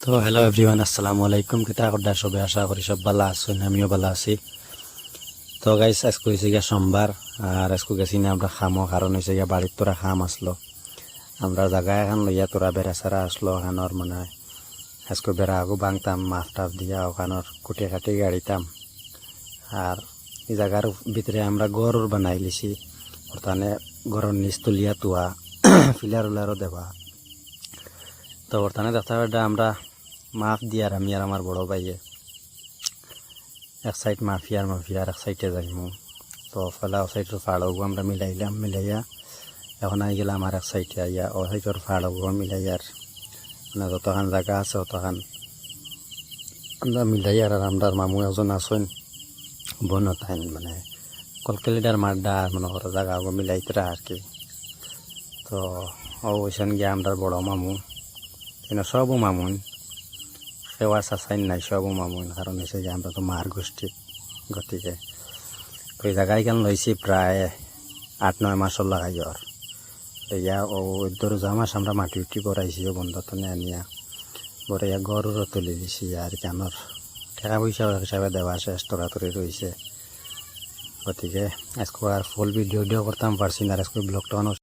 তো hello everyone, আসসালামু আলাইকুম। কিতা করদা সবে, আশা করি সব ভালো আছেন, আমিও ভালো আছি। তো গাইস, আজকে হয়েছে গিয়া সোমবার, আর আজকে গেছি না আমরা খামো, কারণ হয়েছে গিয়া বাড়ির তোরা খাম আসলো। আমরা জায়গা এখন লইয়া তোরা বেড়া সারা আসলো ওখানোর, মানে আজকে বেড়া আগু ভাঙতাম মাফ টাফ দিয়া ওখানোর কুটিয়ে কাটি গাড়িতাম। আর এই জায়গার ভিতরে আমরা গড় বানাই লিছি, বর্তমানে গড়ের নিচ তুলিয়া তুয়া ফিলার উলারও দেওয়া। তো বর্তমানে দেখতে পাই আমরা মাফ দিয়ার, আমি আর আমার বড় ভাইয়ে এক সাইড মাফিয়ার এক সাইডে যাইমু। তো ফেলা ও সাইডের ফাড়গু আমরা মিলাইয়া এখন আই গেলাম আর এক সাইডে আইয়া ও সাইডের ফাড়গু মিলাইয়ার, মানে যতখান জায়গা আছে অতখান আমরা মিলাইয়ার। আর আমরা মামু একজন আসেন বন তাইন, মানে কলকালিডার মাড্ডা মনে করো জায়গা মিলাইতরা আর কি। তো ও ওইখান গিয়ে আমরা বড় মামু, কিন্তু সবও মামুন, সেওয়া চাচাইন নাই, সবও মামুন, কারণ হচ্ছে যে আমরা তো মার গোষ্ঠী। গতিকে ওই জায়গায় কেন লইছি প্রায় 8-9 মাসর লাগাই জ্বর ইয়া। ও 12 মাস আমরা মাটি উঠি করাইছি ও বন্ধত নিয়া বড় ইয়া গরুরও তুলে দিছি। আর কেনর টাকা পয়সা হিসাবে দেওয়া শেষ তরাতরি রয়েছে। গতিকে আজকে আর ফুল ভিডিও করতাম পারছি না, আজকে ব্লগটা